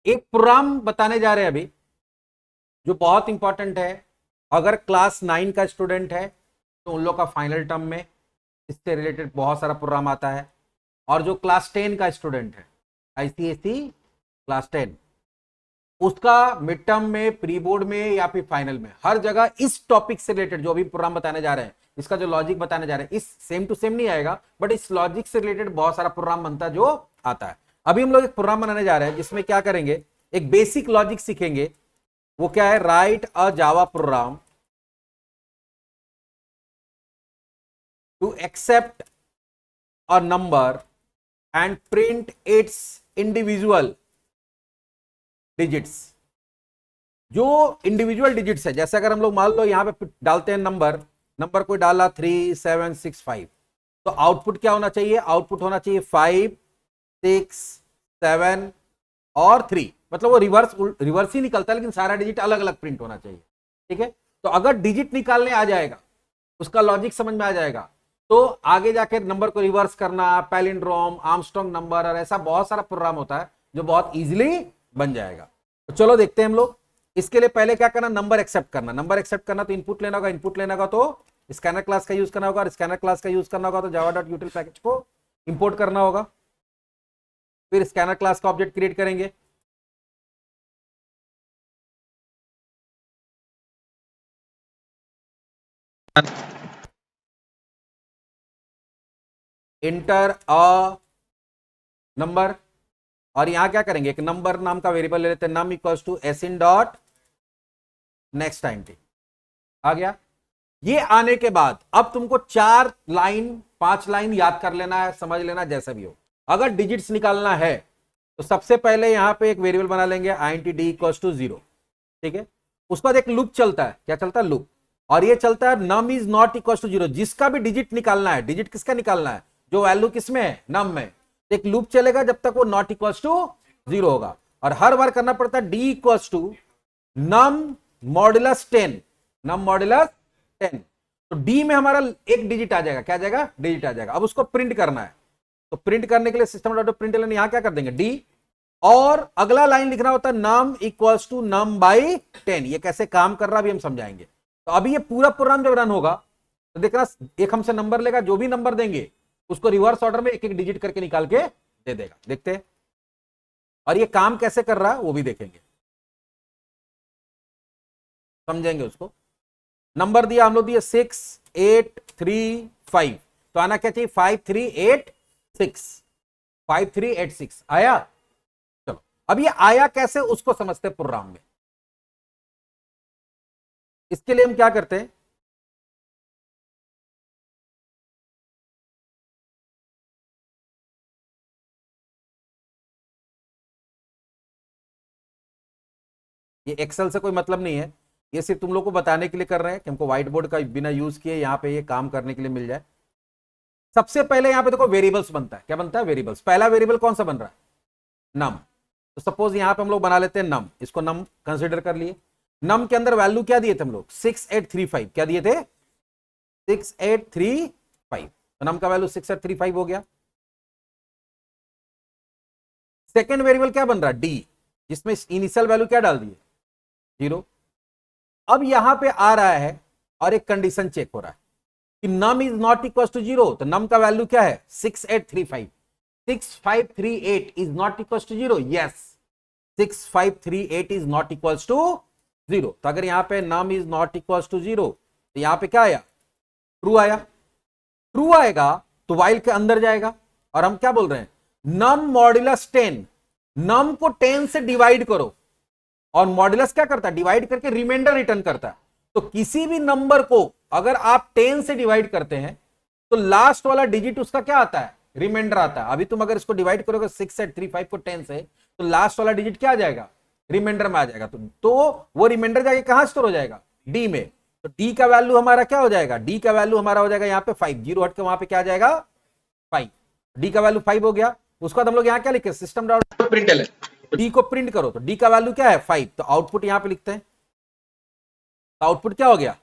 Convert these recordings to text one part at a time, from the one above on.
एक प्रोग्राम बताने जा रहे हैं अभी जो बहुत इंपॉर्टेंट है। अगर क्लास 9 का स्टूडेंट है तो उन लोग का फाइनल टर्म में इससे रिलेटेड बहुत सारा प्रोग्राम आता है, और जो क्लास 10 का स्टूडेंट है आईसीएसई क्लास 10, उसका मिड टर्म में, प्री बोर्ड में या फिर फाइनल में, हर जगह इस टॉपिक से रिलेटेड जो अभी प्रोग्राम बताने जा रहे हैं, इसका जो लॉजिक बताने जा रहे हैं, इस सेम टू सेम नहीं आएगा, बट इस लॉजिक से रिलेटेड बहुत सारा प्रोग्राम बनता है जो आता है। अभी हम लोग एक प्रोग्राम बनाने जा रहे हैं जिसमें क्या करेंगे, एक बेसिक लॉजिक सीखेंगे। वो क्या है, write a Java program to accept a number and print its individual digits. जो इंडिविजुअल डिजिट्स है, जैसे अगर हम लोग मान लो यहां पे डालते हैं नंबर को डाला 3765, तो आउटपुट क्या होना चाहिए, आउटपुट होना चाहिए 5 6 7 और 3। मतलब वो रिवर्स ही निकलता है, लेकिन सारा डिजिट अलग अलग प्रिंट होना चाहिए। ठीक है, तो अगर डिजिट निकालने आ जाएगा, उसका लॉजिक समझ में आ जाएगा, तो आगे जाकर नंबर को रिवर्स करना, पैलिंड्रोम, आर्मस्ट्रांग नंबर और ऐसा बहुत सारा प्रोग्राम होता है जो बहुत इजीली बन जाएगा। तो चलो देखते हैं हम लोग। इसके लिए पहले क्या करना, नंबर एक्सेप्ट करना। नंबर एक्सेप्ट करना तो इनपुट लेना होगा, इनपुट लेना होगा तो स्कैनर क्लास का यूज करना होगा, और स्कैनर क्लास का यूज करना होगा तो java.util पैकेज को इंपोर्ट करना होगा। फिर स्कैनर क्लास का ऑब्जेक्ट क्रिएट करेंगे। इंटर अ नंबर, और यहां क्या करेंगे, एक नंबर नाम का वेरिएबल ले लेते हैं, num equals to sin dot next INT. आ गया। ये आने के बाद अब तुमको 4 लाइन 5 लाइन याद कर लेना है, समझ लेना जैसा भी हो। अगर डिजिट्स निकालना है तो सबसे पहले यहां पे एक वेरिएबल बना लेंगे int d इक्वल्स टू 0। ठीक है, उसके बाद एक लूप चलता है, क्या चलता है, लूप, और ये चलता है num is not equals to 0। जिसका भी डिजिट निकालना है, डिजिट किसका निकालना है, जो वैल्यू किसमें है, num में, एक लूप चलेगा जब तक वो नॉट इक्वल्स टू 0 होगा। और हर बार करना पड़ता है d equals to num modulus 10, num modulus 10। तो डी में हमारा एक डिजिट आ जाएगा, क्या आ जाएगा, डिजिट आ जाएगा। अब उसको प्रिंट करना है, तो प्रिंट करने के लिए सिस्टम डॉट प्रिंट यहां क्या कर देंगे, डी, और अगला लाइन लिखना होता है num equals to num by 10। ये कैसे काम कर रहा है अभी हम समझाएंगे। तो अभी ये पूरा प्रोग्राम जब रन होगा तो देखना, एक हमसे नंबर लेगा, जो भी नंबर देंगे उसको रिवर्स ऑर्डर में एक एक डिजिट करके निकाल के दे देगा। देखते हैं, और ये काम कैसे कर रहा है वो भी देखेंगे, समझेंगे उसको। नंबर दिया हम लोग, दिया 6 8 3 5, तो आना क्या चाहिए, 5 3 8 6, 5 3 8 6 आया। चलो अब ये आया कैसे उसको समझते हैं प्रोग्राम में। इसके लिए हम क्या करते हैं, ये एक्सेल से कोई मतलब नहीं है, ये सिर्फ तुम लोग को बताने के लिए कर रहे हैं कि हमको व्हाइट बोर्ड का बिना यूज किए यहां पे ये काम करने के लिए मिल जाए। सबसे पहले यहां पे देखो वेरिएबल्स बनता है, क्या बनता है, वेरिएबल्स। पहला वेरिएबल कौन सा बन रहा है, नम। तो सपोज यहां पे हम लोग बना लेते हैं नम, इसको नम कंसिडर कर लिए। नम के अंदर वैल्यू क्या दिए थे हम लोग, 6835, क्या दिए थे, 6835। तो नम का वैल्यू 6835 हो गया। सेकेंड वेरिएबल क्या बन रहा है, डी, जिसमें इनिशियल वैल्यू क्या डाल दिए, 0। अब यहां पे आ रहा है और एक कंडीशन चेक हो रहा है कि num is not equal to 0। तो नम का वैल्यू क्या है, 6835, 6538 is not equal to 0, yes, 6538 is not equal to 0। तो अगर यहां पे num is not equal to 0, तो यहां पे क्या आया, ट्रू आया। ट्रू आएगा तो वाइल के अंदर जाएगा, और हम क्या बोल रहे हैं, नम मॉड्यूलस 10, नम को 10 से डिवाइड करो, और मॉड्यूलस क्या करता है, डिवाइड करके रिमाइंडर रिटर्न करता है। तो किसी भी नंबर को अगर आप 10 से डिवाइड करते हैं तो लास्ट वाला डिजिट उसका क्या आता है, रिमाइंडर आता है। अभी तुम अगर इसको डिवाइड करोगे 6835 को 10 से, तो लास्ट वाला डिजिट क्या आ जाएगा, रिमाइंडर में आ जाएगा। तो वो रिमाइंडर जाके कहां स्टोर हो जाएगा, डी में। तो डी का वैल्यू हमारा क्या हो जाएगा, डी का वैल्यू हमारा हो जाएगा यहाँ पे 5, 0 हट के वहां पे क्या आ जाएगा 5। डी का वैल्यू 5 हो गया। उसके बाद हम लोग यहाँ क्या लिखे, सिस्टम डॉट प्रिंट, डी को प्रिंट करो, तो डी का वैल्यू क्या है 5, तो आउटपुट यहां पे लिखते हैं, तो आउटपुट क्या हो गया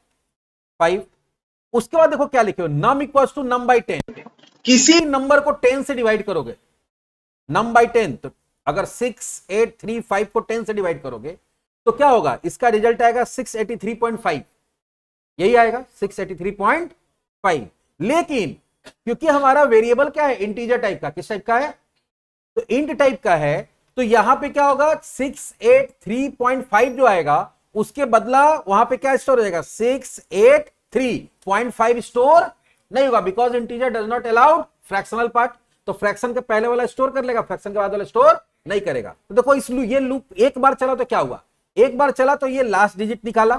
5। उसके बाद देखो क्या लिखे, नम इक्वल्स टू नम बाई 10। किसी नंबर को 10 से डिवाइड करोगे, नम बाई 10, तो अगर 6835 को 10 से डिवाइड करोगे तो क्या होगा, इसका रिजल्ट आएगा 683.5, यही आएगा 683.5। लेकिन क्योंकि हमारा वेरिएबल क्या है, इंटीजर टाइप का, किस टाइप का है, तो इंट टाइप का है, तो यहां पे क्या होगा 683.5 जो आएगा उसके बदला वहां पे क्या स्टोर हो जाएगा, 683.5 स्टोर नहीं होगा, because integer does not allowed fractional part. तो फ्रैक्शन के पहले वाला स्टोर कर लेगा, फ्रैक्शन के बाद वाला स्टोर नहीं करेगा। तो देखो इस ये लूप एक बार चला तो क्या हुआ, एक बार चला तो ये लास्ट डिजिट निकाला,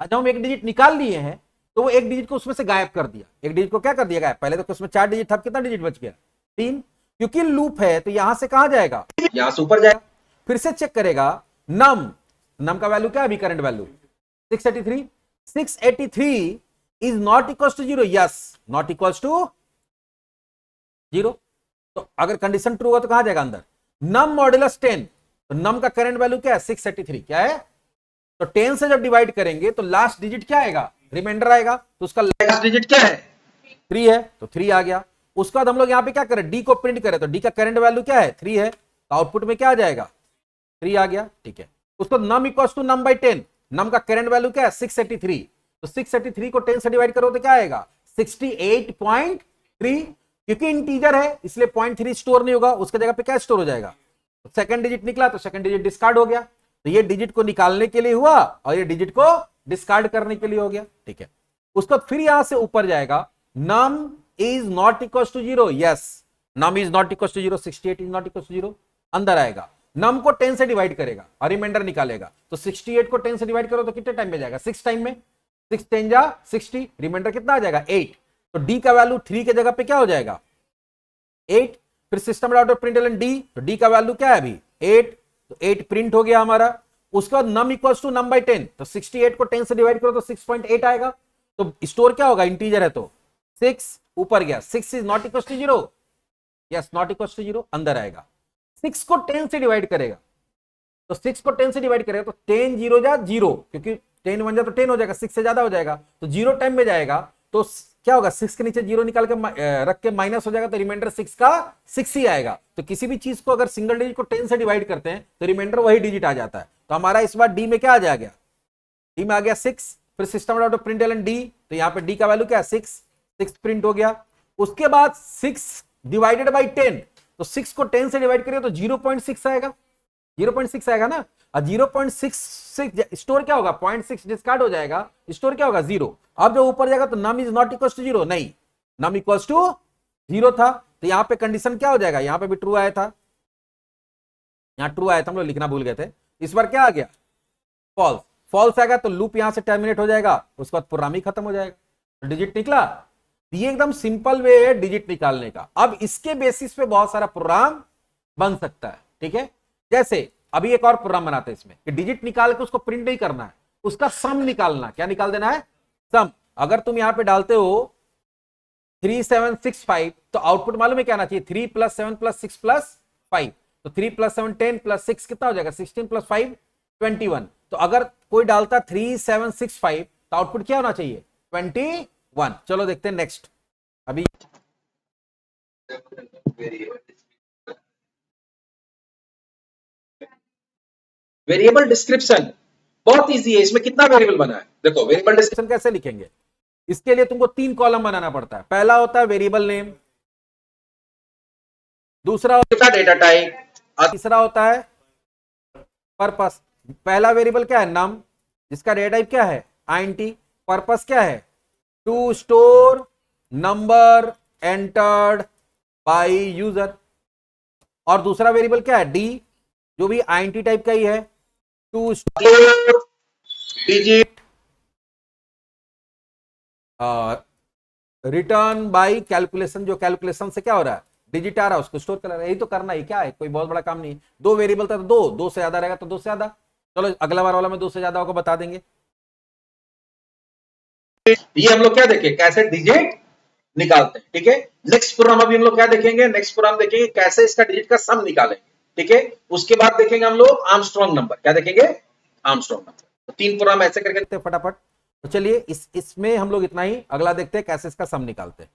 जब हम एक डिजिट निकाल लिए हैं तो वो एक डिजिट को उसमें से गायब कर दिया, एक डिजिट को क्या कर दिया गायब, पहले तो उसमें 4 डिजिट था, कितना डिजिट बच गया, 3, क्योंकि लूप है तो यहां से कहां जाएगा, यहां से ऊपर जाएगा। फिर से चेक करेगा नम का वैल्यू क्या है अभी, current value 683 is not equal to 0, yes not equal to 0। तो अगर कंडीशन ट्रू हुआ तो कहां जाएगा अंदर, नम मॉड्यूलस 10, तो नम का करंट वैल्यू क्या है 683, क्या है, तो 10 से जब डिवाइड करेंगे तो लास्ट डिजिट क्या आएगा, रिमाइंडर आएगा, तो उसका लास्ट डिजिट क्या है 3 है, तो 3 आ गया। उसके बाद हम लोग यहां पे क्या करें, डी को प्रिंट करें, तो डी का करंट वैल्यू क्या है 3 है, तो आउटपुट में क्या आ जाएगा 3 आ गया, ठीक है। उसको नम इक्वल्स टू नम बाई 10, नम का करंट वैल्यू क्या है 683, तो 683 को 10 से डिवाइड करो तो क्या आएगा 68.3, क्योंकि इंटीजर है इसलिए 0.3 स्टोर नहीं होगा, उसके जगह पे क्या स्टोर हो जाएगा, तो सेकंड डिजिट निकला तो सेकंड डिजिट डिस्कार्ड हो गया, तो ये डिजिट को निकालने के लिए हुआ और ये डिजिट को डिस्कार्ड करने के लिए हो गया, ठीक है। उसको फिर यहां से ऊपर जाएगा, num is not equal to 0, yes num is not equal to 0, 68 is not equal to 0, अंदर आएगा, नम को 10 से डिवाइड करेगा और रिमाइंडर निकालेगा, तो 68 को 10 से डिवाइड करो तो कितने टाइम में जाएगा, 6 टाइम में, 6 10 जा 60, रिमाइंडर कितना आ जाएगा 8, तो डी का वैल्यू 3 के जगह पे क्या हो जाएगा 8। फिर सिस्टम डॉट प्रिंट डी, तो डी का वैल्यू क्या है अभी 8, तो 8 प्रिंट हो गया हमारा। उसके बाद नम इक्वल्स टू नम बाई 10, तो 68 को 10 से डिवाइड करो तो 6.8 आएगा, तो स्टोर क्या होगा, इंटीजर है तो 6 ऊपर गया, 6 is not equal to 0, yes not equal to 0, अंदर आएगा। 6 को 10 से डिवाइड करेगा, तो 6 को 10 से डिवाइड करेगा तो 10 0 जा 0, क्योंकि 10 1 जा तो 10 हो जाएगा, 6 से ज्यादा हो जाएगा, तो 0 टाइम में जाएगा, तो क्या होगा 6 के नीचे 0 निकाल के रख के माइनस हो जाएगा, तो रिमाइंडर 6 का 6 ही आएगा। तो किसी भी चीज को अगर सिंगल डिजिट को 10 से डिवाइड करते हैं तो रिमाइंडर वही डिजिट आ जाता है। तो हमारा इस बार डी में क्या आ जाएगा, डी में आ गया 6, फिर सिस्टम डॉट प्रिंट डी, तो यहाँ पे डी का वैल्यू क्या है 6 प्रिंट हो गया। उसके बाद 6 डिवाइडेड बाई 10, तो 6 को 10 से डिवाइड करिए तो 0.6 आएगा, 0.6 आएगा ना, और 0.66 स्टोर क्या होगा 0.6 डिस्कार्ड हो जाएगा, स्टोर क्या होगा 0। अब जो ऊपर जाएगा तो num is not equal to 0, नहीं नम इक्वल टू 0 था, तो यहां पे कंडीशन क्या हो जाएगा, यहां पे भी ट्रू आया था, यहां ट्रू आया था, हम लोग लिखना भूल गए थे, इस बार क्या आ गया फॉल्स, फॉल्स आएगा तो लूप यहां से टर्मिनेट हो जाएगा, उसके बाद प्रोग्राम ही खत्म हो जाएगा, तो डिजिट निकला। ये एकदम सिंपल वे है डिजिट निकालने का। अब इसके बेसिस पे बहुत सारा प्रोग्राम बन सकता है, ठीक है। जैसे अभी एक और प्रोग्राम बनाते हैं इसमें कि डिजिट निकाल के उसको प्रिंट नहीं करना है, उसका सम निकालना, क्या निकाल देना है सम। अगर तुम यहां पे डालते हो 3765 तो आउटपुट मालूम है क्या आना चाहिए 3 + 7 + 6 + 5, तो 3 + 7 10 + 6 कितना हो जाएगा 16 + 5 21। तो अगर कोई डालता 3765 तो आउटपुट क्या होना चाहिए 21। चलो देखते हैं नेक्स्ट। अभी वेरिएबल डिस्क्रिप्शन बहुत इजी है, इसमें कितना वेरिएबल बना है देखो। वेरिएबल डिस्क्रिप्शन कैसे लिखेंगे, इसके लिए तुमको 3 कॉलम बनाना पड़ता है। पहला होता है वेरिएबल नेम, दूसरा होता है डेटा टाइप, तीसरा होता है पर्पस। पहला वेरिएबल क्या है नम, जिसका डेटा टाइप क्या है इंट, पर्पस क्या है to store number entered by user, और दूसरा वेरिएबल क्या है डी, जो भी इंट टाइप का ही है, to store digit return by calculation, जो कैलकुलेशन से क्या हो रहा है डिजिट आ रहा है उसको स्टोर कर रहा है। यही तो करना है, क्या है कोई बहुत बड़ा काम नहीं। 2 वेरिएबल था तो 2 से ज्यादा रहेगा तो 2 से ज्यादा। चलो अगला बार वाला में 2 से ज्यादा होगा बता देंगे। ये हम लोग क्या देखें कैसे डिजिट निकालते हैं, ठीक है। नेक्स्ट प्रोग्राम अभी हम लोग क्या देखेंगे, नेक्स्ट प्रोग्राम देखेंगे कैसे इसका डिजिट का सम निकालेंगे, ठीक है। उसके बाद देखेंगे हम लोग आर्मस्ट्रांग नंबर, क्या देखेंगे आर्मस्ट्रांग नंबर। तो 3 प्रोग्राम ऐसे करके फटाफट। तो चलिए इसमें हम लोग इतना ही, अगला देखते हैं कैसे इसका सम निकालते हैं।